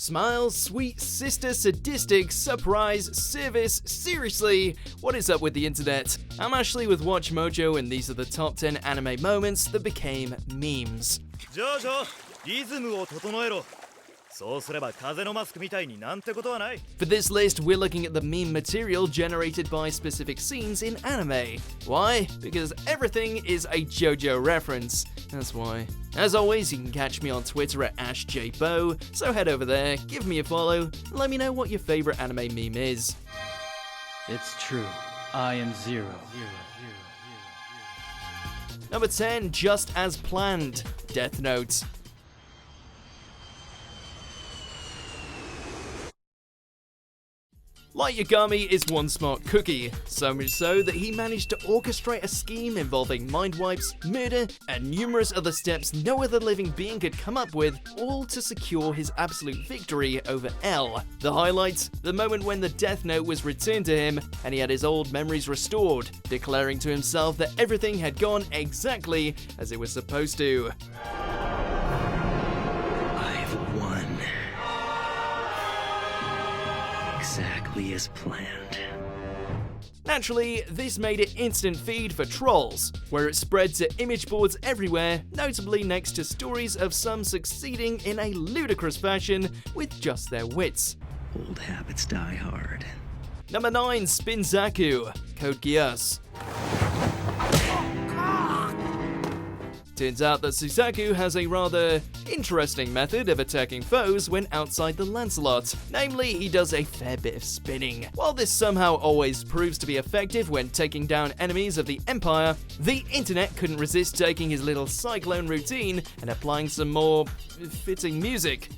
Smile, sweet, sister, sadistic, surprise, service, seriously, what is up with the internet? I'm Ashley with WatchMojo, and these are the top 10 anime moments that became memes. JoJo, リズムを整えろ。そうすれば風のマスクみたいになんてことはない。 For this list, we're looking at the meme material generated by specific scenes in anime. Why? Because everything is a JoJo reference. That's why. As always, you can catch me on Twitter at AshJBo, so head over there, give me a follow, and let me know what your favorite anime meme is. It's true. I am Zero. Number 10, just as planned, Death Note. Light Yagami is one smart cookie, so much so that he managed to orchestrate a scheme involving mind wipes, murder, and numerous other steps no other living being could come up with, all to secure his absolute victory over L. The highlights: the moment when the Death Note was returned to him and he had his old memories restored, declaring to himself that everything had gone exactly as it was supposed to. I've won. Exactly as planned. Naturally, this made it instant feed for trolls, where it spread to image boards everywhere, notably next to stories of some succeeding in a ludicrous fashion with just their wits. Old habits die hard. Number 9, Spinzaku, Code Geass. Turns out that Suzaku has a rather interesting method of attacking foes when outside the Lancelot. Namely, he does a fair bit of spinning. While this somehow always proves to be effective when taking down enemies of the Empire, the internet couldn't resist taking his little cyclone routine and applying some more fitting music.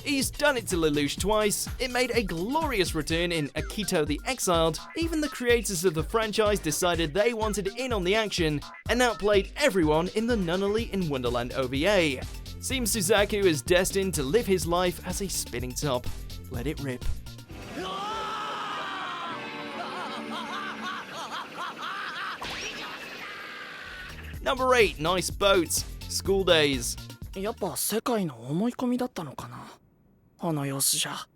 He's done it to Lelouch twice, it made a glorious return in Akito the Exiled, even the creators of the franchise decided they wanted in on the action, and outplayed everyone in the Nunnally in Wonderland OVA. Seems Suzaku is destined to live his life as a spinning top. Let it rip. Number 8, Nice Boat, School Days. やっぱ世界の思い込みだったのかなあの様子じゃ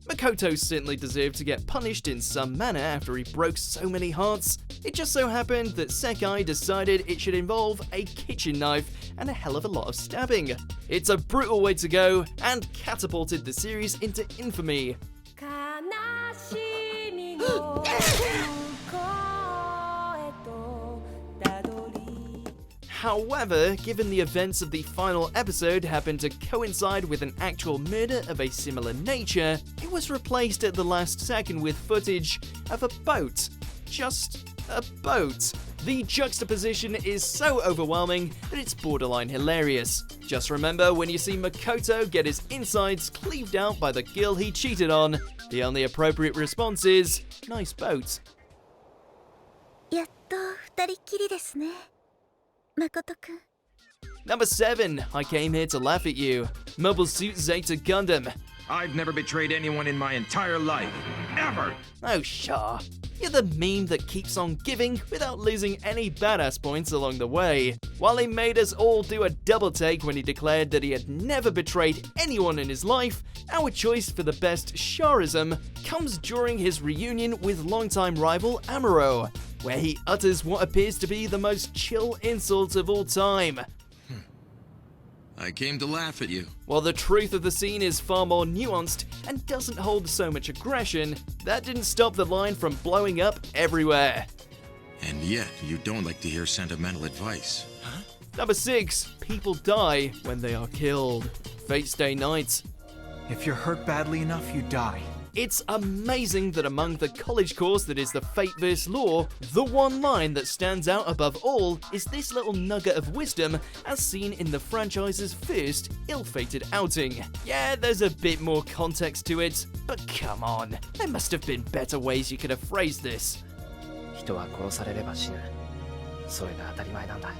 Makoto certainly deserved to get punished in some manner after he broke so many hearts. It just so happened that Sekai decided it should involve a kitchen knife and a hell of a lot of stabbing. It's a brutal way to go and catapulted the series into infamy. However, given the events of the final episode happened to coincide with an actual murder of a similar nature, it was replaced at the last second with footage of a boat. Just a boat. The juxtaposition is so overwhelming that it's borderline hilarious. Just remember when you see Makoto get his insides cleaved out by the girl he cheated on, the only appropriate response is, nice boat. やっと二人っきりですね。 Number 7, I came here to laugh at you. Mobile Suit Zeta Gundam. I've never betrayed anyone in my entire life. Ever! Oh, sure. You're the meme that keeps on giving without losing any badass points along the way. While he made us all do a double take when he declared that he had never betrayed anyone in his life, our choice for the best Sharism comes during his reunion with longtime rival Amuro, where he utters what appears to be the most chill insult of all time. I came to laugh at you. While the truth of the scene is far more nuanced and doesn't hold so much aggression, that didn't stop the line from blowing up everywhere. And yet, you don't like to hear sentimental advice. Huh? Number 6, people die when they are killed. Fate Stay Night. If you're hurt badly enough, you die. It's amazing that among the college course that is the Fate-verse lore, the one line that stands out above all is this little nugget of wisdom as seen in the franchise's first ill-fated outing. Yeah, there's a bit more context to it, but come on, there must have been better ways you could have phrased this. 人は殺されれば死ぬ。それが当たり前なんだ。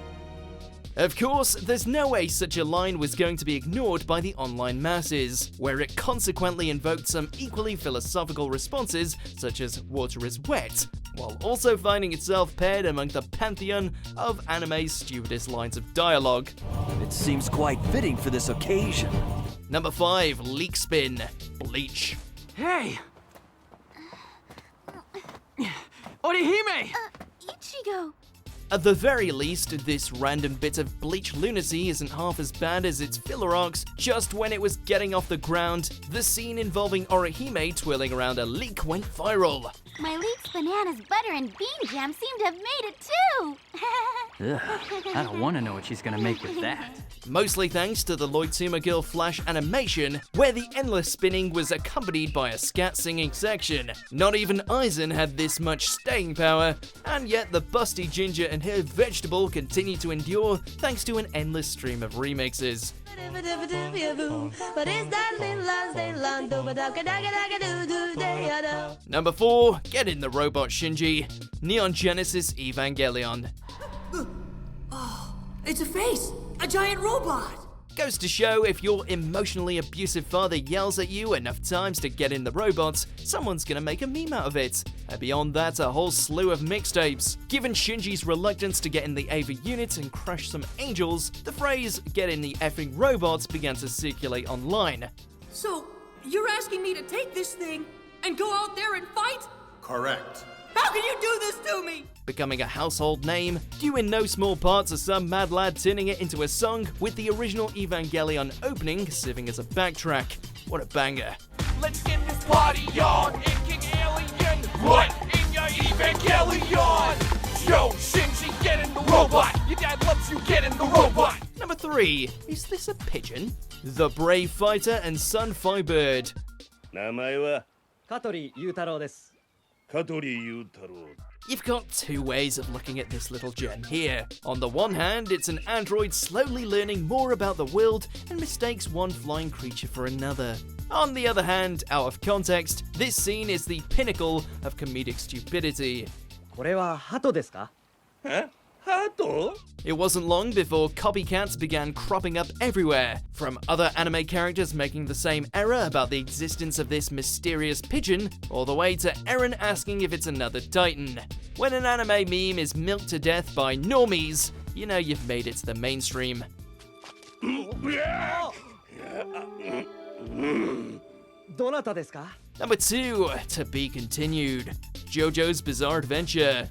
Of course, there's no way such a line was going to be ignored by the online masses, where it consequently invoked some equally philosophical responses such as water is wet, while also finding itself paired among the pantheon of anime's stupidest lines of dialogue. It seems quite fitting for this occasion. Number 5, Leak Spin, Bleach. Hey! Orihime! Ichigo. At the very least, this random bit of Bleach lunacy isn't half as bad as its filler arcs. Just when it was getting off the ground, the scene involving Orihime twirling around a leek went viral. My leek's bananas, butter, and bean jam seem to have made it too. Ugh, I don't want to know what she's gonna make with that. Mostly thanks to the Loitsuma Girl Flash animation, where the endless spinning was accompanied by a scat singing section. Not even Aizen had this much staying power, and yet the busty ginger and her vegetable continue to endure thanks to an endless stream of remixes. Number 4, get in the robot, Shinji. Neon Genesis Evangelion. It's a face! A giant robot! Goes to show, if your emotionally abusive father yells at you enough times to get in the robots, someone's gonna make a meme out of it. And beyond that, a whole slew of mixtapes. Given Shinji's reluctance to get in the Ava unit and crush some angels, the phrase, "get in the effing robots," began to circulate online. So, you're asking me to take this thing and go out there and fight? Correct. How can you do this to me? Becoming a household name, due in no small part to some mad lad turning it into a song, with the original Evangelion opening serving as a backtrack. What a banger. Let's get this party on, and King Alien, what in your Evangelion? Yo, Shinji, get in the robot. Your dad loves you, get in the robot. Number 3, is this a pigeon? The brave fighter and sun firebird. 名前は Katori Yutaro desu. 香取裕太郎 You've got two ways of looking at this little gem here. On the one hand, it's an android slowly learning more about the world and mistakes one flying creature for another. On the other hand, out of context, this scene is the pinnacle of comedic stupidity. これは鳩ですか? It wasn't long before copycats began cropping up everywhere, from other anime characters making the same error about the existence of this mysterious pigeon, all the way to Eren asking if it's another Titan. When an anime meme is milked to death by normies, you know you've made it to the mainstream. Number 2, to be continued, JoJo's Bizarre Adventure.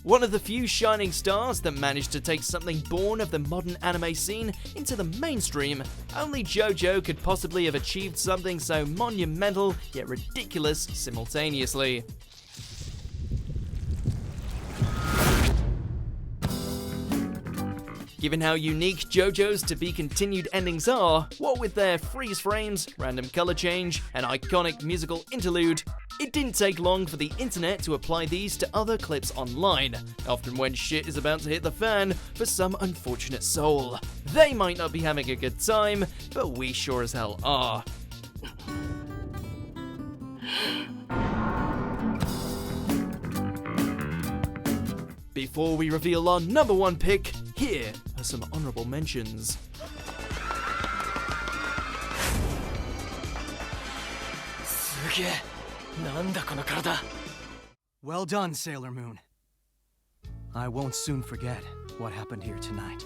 One of the few shining stars that managed to take something born of the modern anime scene into the mainstream, only JoJo could possibly have achieved something so monumental yet ridiculous simultaneously. Given how unique JoJo's to be continued endings are, what with their freeze frames, random color change, and iconic musical interlude, it didn't take long for the internet to apply these to other clips online, often when shit is about to hit the fan for some unfortunate soul. They might not be having a good time, but we sure as hell are. Before we reveal our number 1 pick, here are some honorable mentions. Well done, Sailor Moon. I won't soon forget what happened here tonight.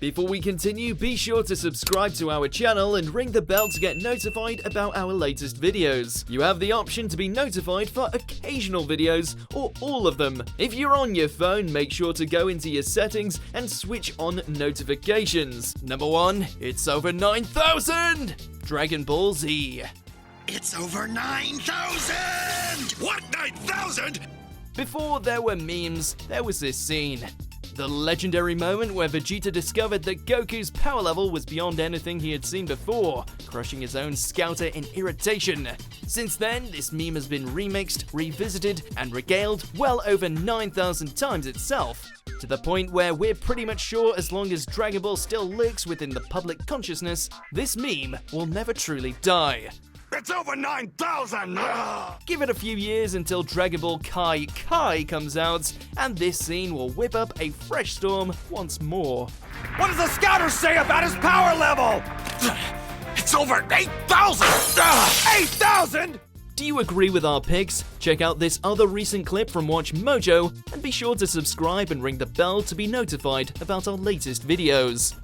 Before we continue, be sure to subscribe to our channel and ring the bell to get notified about our latest videos. You have the option to be notified for occasional videos or all of them. If you're on your phone, make sure to go into your settings and switch on notifications. Number 1, it's over 9,000! Dragon Ball Z. It's over 9,000! What, 9,000? Before there were memes, there was this scene. The legendary moment where Vegeta discovered that Goku's power level was beyond anything he had seen before, crushing his own scouter in irritation. Since then, this meme has been remixed, revisited, and regaled well over 9,000 times itself, to the point where we're pretty much sure as long as Dragon Ball still lurks within the public consciousness, this meme will never truly die. It's over 9,000! Give it a few years until Dragon Ball Kai comes out, and this scene will whip up a fresh storm once more. What does the scouter say about his power level? It's over 8,000! 8,000?! Do you agree with our picks? Check out this other recent clip from WatchMojo, and be sure to subscribe and ring the bell to be notified about our latest videos.